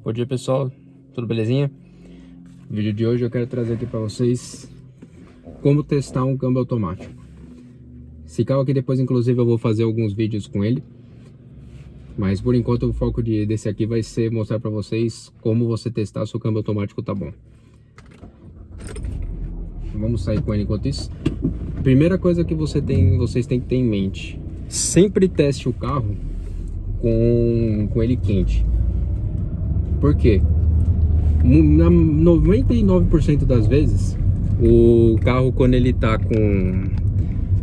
Bom dia, pessoal, tudo belezinha? No vídeo de hoje eu quero trazer aqui para vocês como testar um câmbio automático. Esse carro aqui depois inclusive eu vou fazer alguns vídeos com ele, mas por enquanto o foco desse aqui vai ser mostrar para vocês como você testar se o câmbio automático tá bom. Vamos sair com ele enquanto isso. Primeira coisa que vocês têm que ter em mente: sempre teste o carro com ele quente. Por quê? Na 99% das vezes, o carro, quando ele tá com...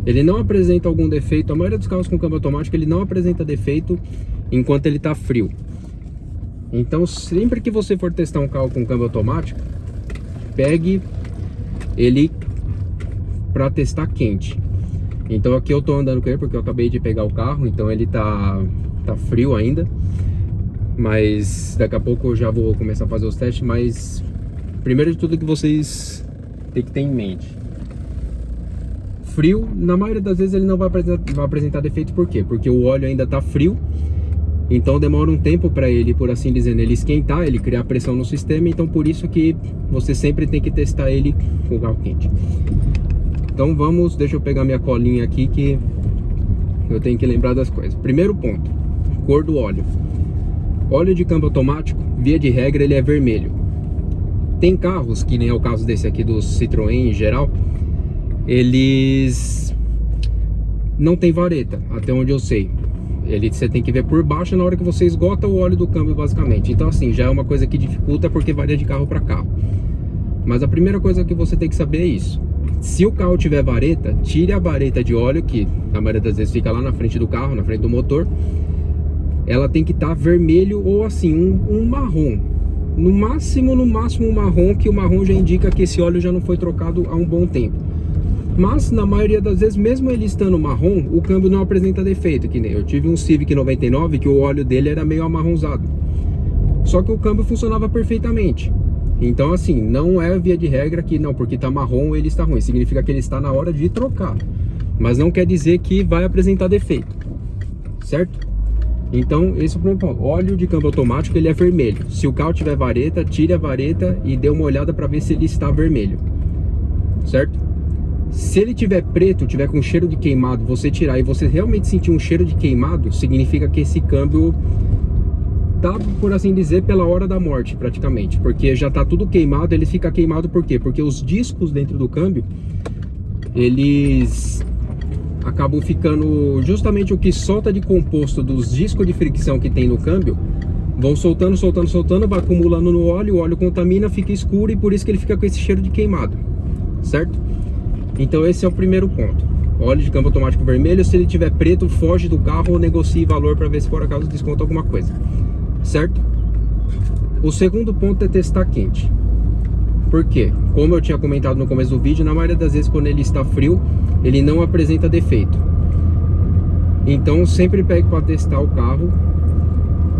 ele não apresenta algum defeito. A maioria dos carros com câmbio automático, ele não apresenta defeito enquanto ele tá frio. Então, sempre que você for testar um carro com câmbio automático, pegue ele para testar quente. Então aqui eu tô andando com ele porque eu acabei de pegar o carro, então ele tá frio ainda. Mas daqui a pouco eu já vou começar a fazer os testes. Mas primeiro de tudo que vocês têm que ter em mente: frio, na maioria das vezes ele não vai apresentar defeito. Por quê? Porque o óleo ainda tá frio. Então demora um tempo para ele, por assim dizer, ele esquentar, ele criar pressão no sistema. Então por isso que você sempre tem que testar ele com o carro quente. Então vamos, deixa eu pegar minha colinha aqui que eu tenho que lembrar das coisas. Primeiro ponto: cor do óleo. Óleo de câmbio automático, via de regra, ele é vermelho. Tem carros, que nem é o caso desse aqui do Citroën em geral, eles não tem vareta, até onde eu sei. Você tem que ver por baixo na hora que você esgota o óleo do câmbio, basicamente. Então assim, já é uma coisa que dificulta porque varia de carro para carro. Mas a primeira coisa que você tem que saber é isso: se o carro tiver vareta, tire a vareta de óleo, que na maioria das vezes fica lá na frente do carro, na frente do motor. Ela tem que estar vermelho ou assim, um marrom. No máximo um marrom, que o marrom já indica que esse óleo já não foi trocado há um bom tempo. Mas na maioria das vezes, mesmo ele estando marrom, o câmbio não apresenta defeito. Que nem eu tive um Civic 99 que o óleo dele era meio amarronzado, só que o câmbio funcionava perfeitamente. Então assim, não é via de regra que não, porque tá marrom ele está ruim. Significa que ele está na hora de trocar, mas não quer dizer que vai apresentar defeito, certo? Então esse é o primeiro ponto: óleo de câmbio automático, ele é vermelho. Se o carro tiver vareta, tire a vareta e dê uma olhada para ver se ele está vermelho, certo? Se ele tiver preto, tiver com cheiro de queimado, você tirar e você realmente sentir um cheiro de queimado, significa que esse câmbio tá, por assim dizer, pela hora da morte praticamente, porque já tá tudo queimado. Ele fica queimado por quê? Porque os discos dentro do câmbio, eles acabam ficando, justamente o que solta de composto dos discos de fricção que tem no câmbio, vão soltando, vai acumulando no óleo, o óleo contamina, fica escuro, e por isso que ele fica com esse cheiro de queimado, certo? Então esse é o primeiro ponto: óleo de câmbio automático vermelho. Se ele tiver preto, foge do carro ou negocie valor para ver se por acaso desconta alguma coisa, certo? O segundo ponto é testar quente. Por quê? Como eu tinha comentado no começo do vídeo, na maioria das vezes quando ele está frio, ele não apresenta defeito. Então sempre pegue para testar o carro,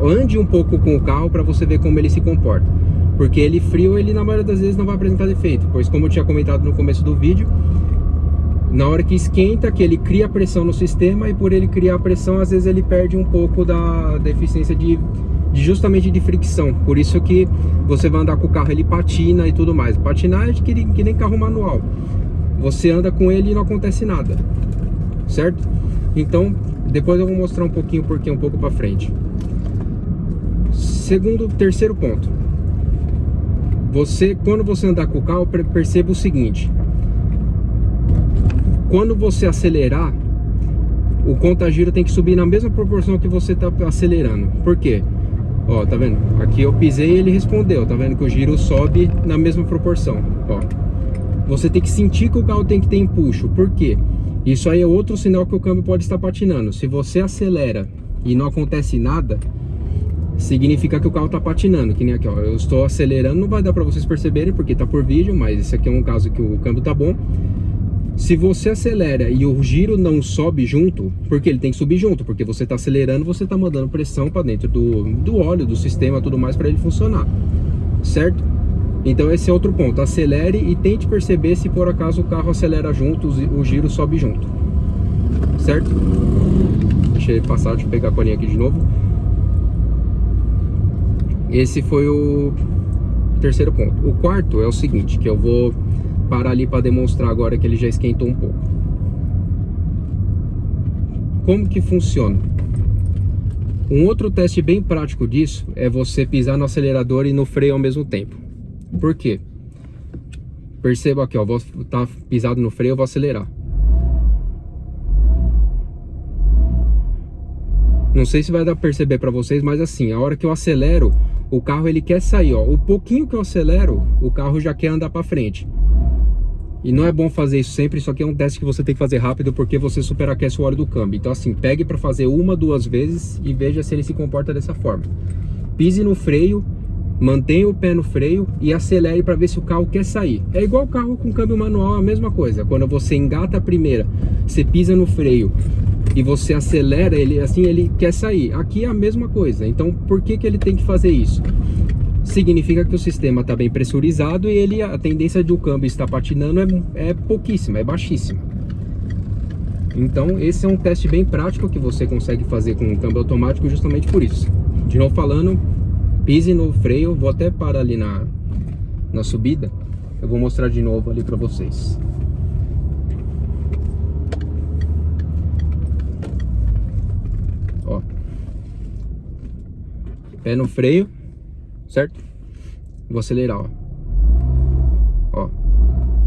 ande um pouco com o carro para você ver como ele se comporta. Porque ele frio, ele na maioria das vezes não vai apresentar defeito, pois como eu tinha comentado no começo do vídeo, na hora que esquenta, que ele cria pressão no sistema, e por ele criar pressão, às vezes ele perde um pouco da eficiência justamente de fricção. Por isso que você vai andar com o carro, ele patina e tudo mais. Patinar é que nem carro manual. Você anda com ele e não acontece nada, certo? Então, depois eu vou mostrar um pouquinho porque um pouco para frente. Terceiro ponto: quando você andar com o carro, perceba o seguinte: quando você acelerar, o conta-giro tem que subir na mesma proporção que você está acelerando. Por quê? Ó, tá vendo? Aqui eu pisei e ele respondeu. Tá vendo que o giro sobe na mesma proporção? Ó, você tem que sentir que o carro tem que ter empuxo. Por quê? Isso aí é outro sinal que o câmbio pode estar patinando. Se você acelera e não acontece nada, significa que o carro tá patinando. Que nem aqui, ó, eu estou acelerando, não vai dar para vocês perceberem porque tá por vídeo, mas esse aqui é um caso que o câmbio tá bom. Se você acelera e o giro não sobe junto, porque ele tem que subir junto, porque você está acelerando, você está mandando pressão para dentro do óleo, do sistema, tudo mais, para ele funcionar, certo? Então esse é outro ponto: acelere e tente perceber se por acaso o carro acelera junto, o giro sobe junto, certo? Deixa ele passar, deixa eu pegar a colinha aqui de novo. esse foi o terceiro ponto. O quarto é o seguinte, que eu vou parar ali para demonstrar agora que ele já esquentou um pouco. Como que funciona? Um outro teste bem prático disso é você pisar no acelerador e no freio ao mesmo tempo. Por quê? Perceba aqui, ó, vou estar pisado no freio, eu vou acelerar. Não sei se vai dar pra perceber para vocês, mas assim, a hora que eu acelero, o carro ele quer sair, ó. O pouquinho que eu acelero, o carro já quer andar para frente. E não é bom fazer isso sempre, isso aqui é um teste que você tem que fazer rápido porque você superaquece o óleo do câmbio. Então assim, pegue para fazer uma, duas vezes e veja se ele se comporta dessa forma. Pise no freio, mantenha o pé no freio e acelere para ver se o carro quer sair. É igual o carro com câmbio manual, é a mesma coisa. Quando você engata a primeira, você pisa no freio e você acelera, ele assim ele quer sair. Aqui é a mesma coisa. Então por que ele tem que fazer isso? Significa que o sistema está bem pressurizado e a tendência de o câmbio estar patinando é pouquíssima, é baixíssima. Então esse é um teste bem prático que você consegue fazer com o câmbio automático justamente por isso. De novo falando, pise no freio, vou até parar ali na subida, eu vou mostrar de novo ali para vocês. Ó, pé no freio, certo? Vou acelerar, ó.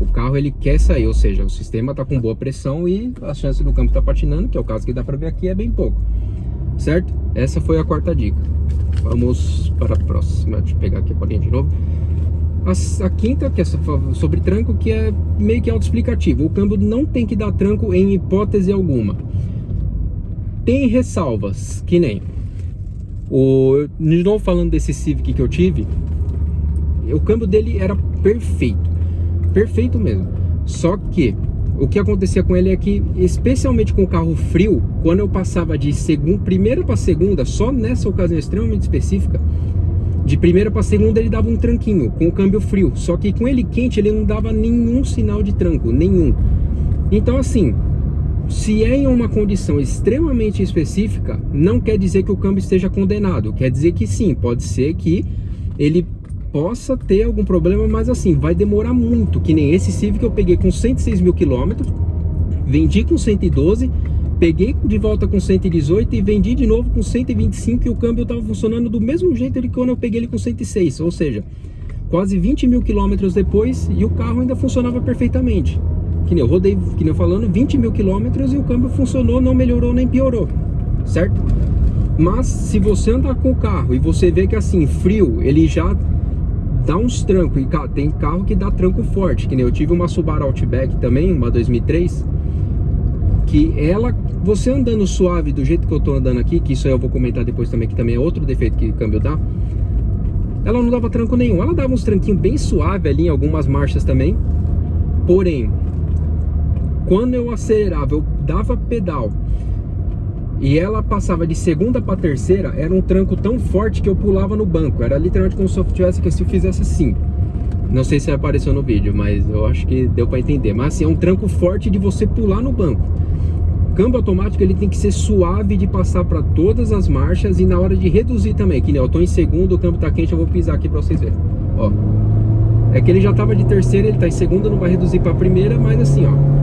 O carro ele quer sair, ou seja, o sistema tá com boa pressão e a chance do câmbio tá patinando, que é o caso que dá para ver aqui, é bem pouco, certo? Essa foi a quarta dica. Vamos para a próxima. Deixa eu pegar aqui a bolinha de novo. A quinta, que é sobre tranco, que é meio que autoexplicativo. O câmbio não tem que dar tranco em hipótese alguma. Tem ressalvas, que nem de novo falando desse Civic que eu tive, o câmbio dele era perfeito mesmo. Só que o que acontecia com ele é que, especialmente com o carro frio, quando eu passava de primeira para segunda, só nessa ocasião extremamente específica, de primeira para segunda ele dava um tranquinho com o câmbio frio. Só que com ele quente ele não dava nenhum sinal de tranco, nenhum. Então assim, se é em uma condição extremamente específica, não quer dizer que o câmbio esteja condenado. Quer dizer que sim, pode ser que ele possa ter algum problema, mas assim, vai demorar muito. Que nem esse Civic eu peguei com 106 mil quilômetros, vendi com 112, peguei de volta com 118 e vendi de novo com 125 e o câmbio estava funcionando do mesmo jeito de quando eu peguei ele com 106, ou seja, quase 20 mil quilômetros depois e o carro ainda funcionava perfeitamente. Que nem eu rodei, que nem eu falando, 20 mil quilômetros e o câmbio funcionou, não melhorou nem piorou, certo? Mas se você andar com o carro e você vê que assim, frio, ele já dá uns trancos, e tem carro que dá tranco forte, que nem eu tive uma Subaru Outback também, uma 2003, que você andando suave do jeito que eu tô andando aqui, que isso aí eu vou comentar depois também, que também é outro defeito que o câmbio dá, ela não dava tranco nenhum, ela dava uns tranquinhos bem suave ali em algumas marchas também, porém, quando eu acelerava, eu dava pedal, e ela passava de segunda para terceira, era um tranco tão forte que eu pulava no banco. Era literalmente como se eu tivesse que se eu fizesse assim. Não sei se apareceu no vídeo, mas eu acho que deu para entender. Mas assim, é um tranco forte de você pular no banco. Câmbio automático ele tem que ser suave de passar para todas as marchas e na hora de reduzir também. Que nem eu tô em segundo, o câmbio tá quente, eu vou pisar aqui para vocês verem. Ó, é que ele já tava de terceira, ele tá em segunda, não vai reduzir para primeira, mas assim, ó.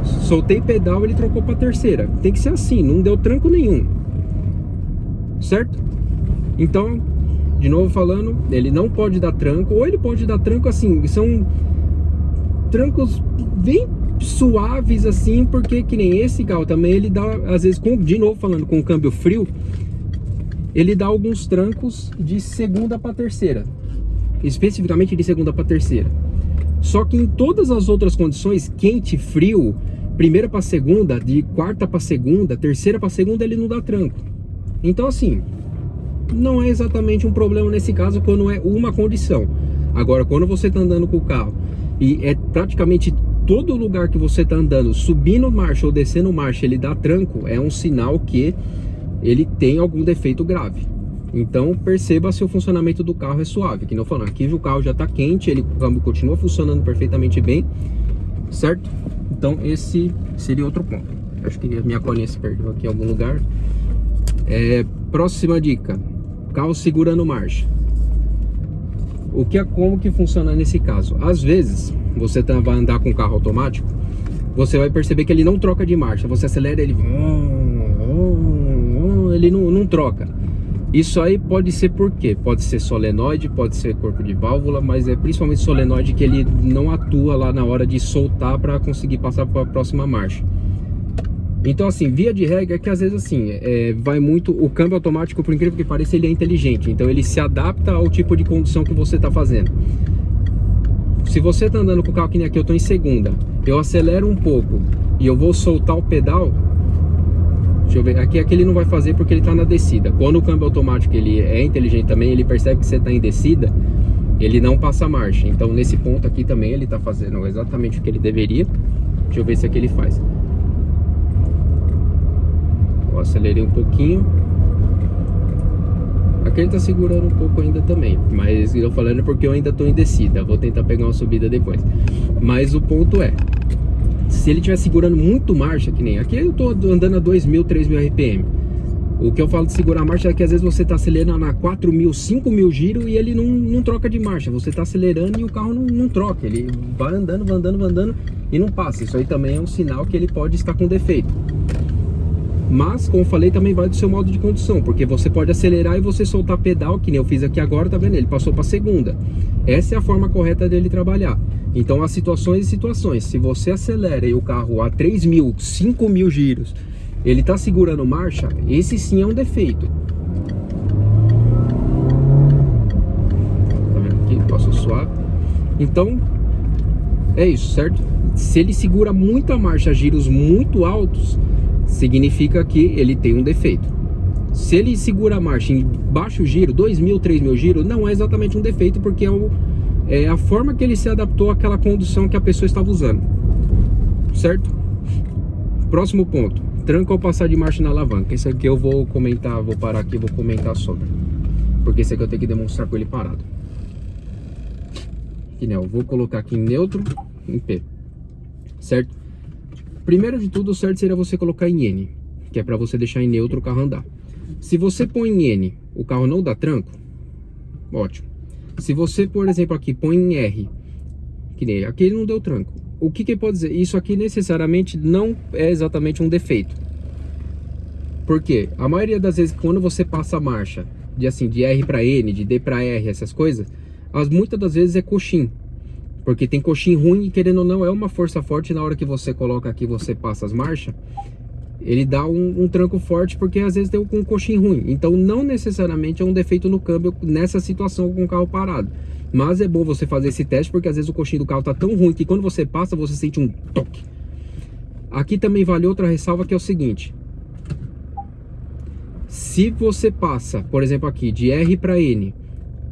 Soltei pedal, ele trocou para terceira. Tem que ser assim, não deu tranco nenhum, certo? Então, de novo falando, ele não pode dar tranco, ou ele pode dar tranco assim, são trancos bem suaves assim, porque que nem esse carro também, ele dá, às vezes, de novo falando, com o câmbio frio, ele dá alguns trancos de segunda para terceira, especificamente de segunda para terceira. Só que em todas as outras condições, quente, frio, primeira para segunda, de quarta para segunda, terceira para segunda, ele não dá tranco. Então assim, não é exatamente um problema nesse caso quando é uma condição. Agora, quando você está andando com o carro e é praticamente todo lugar que você está andando, subindo marcha ou descendo marcha, ele dá tranco, é um sinal que ele tem algum defeito grave. Então perceba se o funcionamento do carro é suave. Que não falando, aqui o carro já está quente, o câmbio continua funcionando perfeitamente bem, certo? Então esse seria outro ponto. Acho que a minha colinha se perdeu aqui em algum lugar. Próxima dica: carro segurando marcha. Como que funciona nesse caso? Às vezes, você vai andar com o carro automático, você vai perceber que ele não troca de marcha. Você acelera, ele não troca. Isso aí pode ser por quê? Pode ser solenoide, pode ser corpo de válvula, mas é principalmente solenoide que ele não atua lá na hora de soltar para conseguir passar para a próxima marcha. Então assim, via de regra é que às vezes assim, vai muito, o câmbio automático, por incrível que pareça, ele é inteligente, então ele se adapta ao tipo de condução que você está fazendo. Se você está andando com o carro que nem aqui, eu estou em segunda, eu acelero um pouco e eu vou soltar o pedal, deixa eu ver, aqui ele não vai fazer porque ele está na descida. Quando o câmbio automático ele é inteligente também, ele percebe que você está em descida, ele não passa marcha. Então nesse ponto aqui também ele está fazendo exatamente o que ele deveria. Deixa eu ver se aqui ele faz. Eu acelerei um pouquinho. Aqui ele tá segurando um pouco ainda também, mas eu falando porque eu ainda tô em descida. Vou tentar pegar uma subida depois. Mas o ponto é, se ele estiver segurando muito marcha, que nem aqui eu tô andando a 2.000, 3.000 RPM. O que eu falo de segurar marcha é que às vezes você tá acelerando a 4.000, 5.000 giros e ele não troca de marcha. Você tá acelerando e o carro não troca. Ele vai andando e não passa. Isso aí também é um sinal que ele pode estar com defeito. Mas, como eu falei, também vai do seu modo de condução, porque você pode acelerar e você soltar pedal, que nem eu fiz aqui agora, tá vendo? Ele passou para segunda. Essa é a forma correta dele trabalhar. Então, há situações e situações. Se você acelera e o carro a 3.000, 5.000 giros, ele tá segurando marcha, esse sim é um defeito. Tá vendo aqui? Passou suave. Então, é isso, certo? Se ele segura muita marcha, giros muito altos, significa que ele tem um defeito. Se ele segura a marcha em baixo giro, 2.000, 3.000 giros, não é exatamente um defeito, porque é a forma que ele se adaptou àquela condução que a pessoa estava usando, certo? Próximo ponto, tranco ao passar de marcha na alavanca. Esse aqui eu vou comentar, vou parar aqui e vou comentar sobre, porque esse aqui eu tenho que demonstrar com ele parado. Aqui, né, eu vou colocar aqui em neutro, em P, certo? Primeiro de tudo, o certo seria você colocar em N, que é para você deixar em neutro o carro andar. Se você põe em N, o carro não dá tranco, ótimo. Se você, por exemplo, aqui põe em R, que nem aqui ele não deu tranco. O que pode dizer? Isso aqui necessariamente não é exatamente um defeito. Por quê? A maioria das vezes, quando você passa a marcha de R para N, de D para R, essas coisas, muitas das vezes é coxim. Porque tem coxim ruim e, querendo ou não, é uma força forte. Na hora que você coloca aqui, você passa as marchas, ele dá um tranco forte, porque às vezes tem um coxim ruim. Então não necessariamente é um defeito no câmbio nessa situação com o carro parado. Mas é bom você fazer esse teste, porque às vezes o coxim do carro tá tão ruim que quando você passa, você sente um toque. Aqui também vale outra ressalva, que é o seguinte: se você passa, por exemplo aqui, de R para N,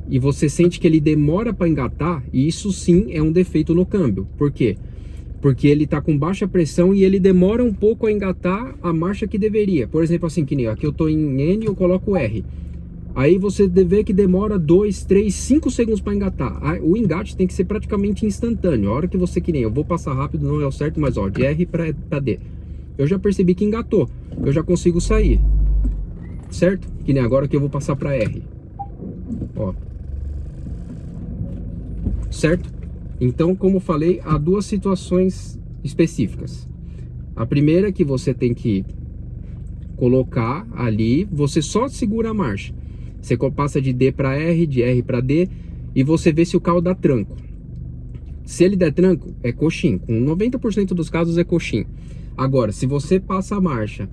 e você sente que ele demora para engatar, isso sim é um defeito no câmbio. Por quê? Porque ele está com baixa pressão e ele demora um pouco a engatar a marcha que deveria. Por exemplo, assim, que nem aqui eu estou em N e eu coloco R. Aí você vê que demora 2, 3, 5 segundos para engatar. O engate tem que ser praticamente instantâneo. A hora que você, que nem eu vou passar rápido, não é o certo, mas ó, de R para D. Eu já percebi que engatou. Eu já consigo sair. Certo? Que nem agora que eu vou passar para R. Ó. Certo? Então, como eu falei, há duas situações específicas. A primeira é que você tem que colocar ali, você só segura a marcha. Você passa de D para R, de R para D, e você vê se o carro dá tranco. Se ele der tranco, é coxim. Com 90% dos casos é coxim. Agora, se você passa a marcha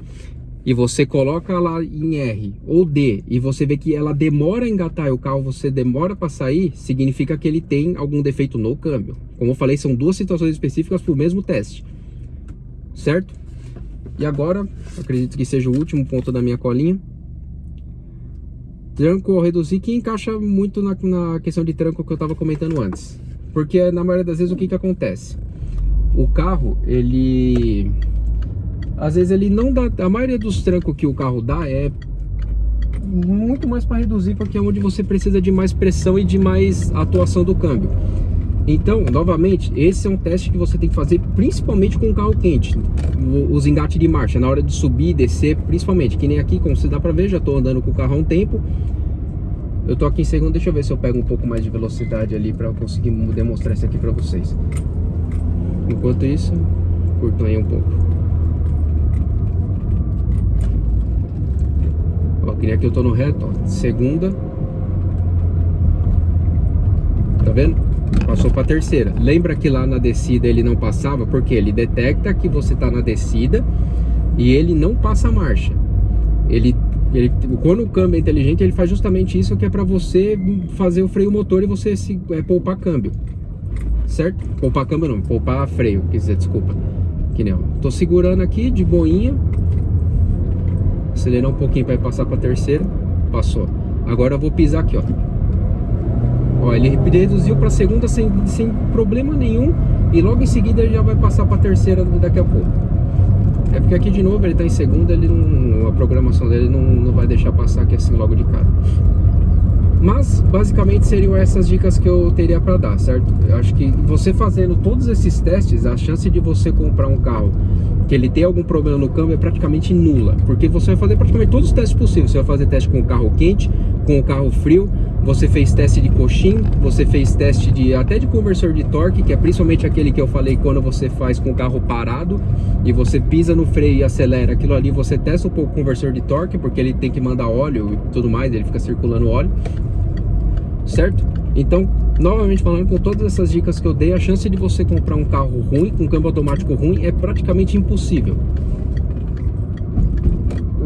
e você coloca lá em R ou D e você vê que ela demora a engatar e o carro você demora para sair, significa que ele tem algum defeito no câmbio. Como eu falei, são duas situações específicas para o mesmo teste, certo? E agora, acredito que seja o último ponto da minha colinha. Tranco ao reduzir, que encaixa muito na questão de tranco que eu estava comentando antes. Porque na maioria das vezes o que acontece? O carro, ele... às vezes ele não dá, a maioria dos trancos que o carro dá é muito mais para reduzir, porque é onde você precisa de mais pressão e de mais atuação do câmbio. Então, novamente, esse é um teste que você tem que fazer principalmente com o carro quente, os engates de marcha, na hora de subir e descer, principalmente, que nem aqui, como você dá para ver, já estou andando com o carro há um tempo, Eu tô aqui em segundo, deixa eu ver se eu pego um pouco mais de velocidade ali pra eu conseguir demonstrar isso aqui pra vocês. Enquanto isso, curtam aí um pouco. Ó, que nem aqui eu tô no reto, ó, segunda. Tá vendo? Passou pra terceira. Lembra que lá na descida ele não passava? Porque ele detecta que você tá na descida e ele não passa a marcha. Quando o câmbio é inteligente, ele faz justamente isso, que é pra você fazer o freio motor e você poupar câmbio. Certo? Poupar câmbio não, poupar freio, quer dizer, desculpa. Que nem, ó. Tô segurando aqui de boinha. Acelerar um pouquinho para passar para terceira. Passou. Agora eu vou pisar aqui, ó. Ó, ele reduziu para segunda sem problema nenhum. E logo em seguida ele já vai passar para terceira daqui a pouco. É porque aqui de novo ele tá em segunda, ele não, a programação dele não vai deixar passar aqui assim logo de cara. Mas basicamente seriam essas dicas que eu teria para dar, certo? Eu acho que você fazendo todos esses testes, a chance de você comprar um carro que ele tem algum problema no câmbio é praticamente nula, porque você vai fazer praticamente todos os testes possíveis. Você vai fazer teste com o carro quente, com o carro frio, você fez teste de coxim, você fez teste até de conversor de torque, que é principalmente aquele que eu falei quando você faz com o carro parado e você pisa no freio e acelera, aquilo ali você testa um pouco o conversor de torque, porque ele tem que mandar óleo e tudo mais, ele fica circulando óleo, certo? Então, novamente falando, com todas essas dicas que eu dei, a chance de você comprar um carro ruim, com câmbio automático ruim, é praticamente impossível.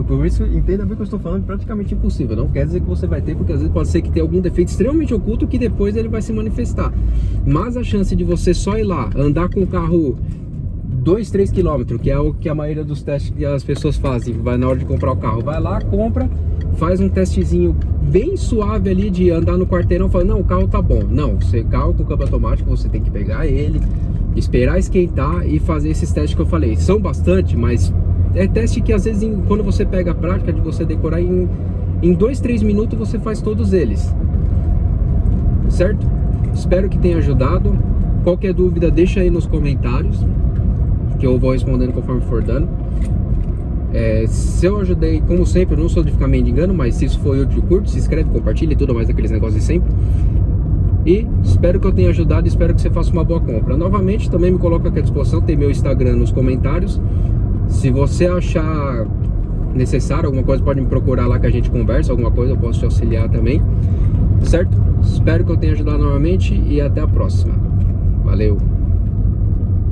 Por isso, entenda bem o que eu estou falando, praticamente impossível. Não quer dizer que você vai ter, porque às vezes pode ser que tenha algum defeito extremamente oculto que depois ele vai se manifestar. Mas a chance de você só ir lá, andar com o carro 2, 3 km, que é o que a maioria dos testes que as pessoas fazem, vai na hora de comprar o carro, vai lá, compra, faz um testezinho bem suave ali de andar no quarteirão, fala, não, o carro tá bom. Não, você carro com câmbio automático, você tem que pegar ele, esperar esquentar e fazer esses testes que eu falei. São bastante, mas é teste que às vezes quando você pega a prática de você decorar em 2, 3 minutos você faz todos eles. Certo? Espero que tenha ajudado. Qualquer dúvida deixa aí nos comentários, que eu vou respondendo conforme for dando. Se eu ajudei, como sempre, eu não sou de ficar mendigando, mas se isso foi útil, curte, se inscreve, compartilha e tudo mais, aqueles negócios de sempre. E espero que eu tenha ajudado, espero que você faça uma boa compra. Novamente, também me coloca aqui à disposição, tem meu Instagram nos comentários. Se você achar necessário alguma coisa, pode me procurar lá que a gente conversa, alguma coisa eu posso te auxiliar também, certo? Espero que eu tenha ajudado novamente e até a próxima. Valeu!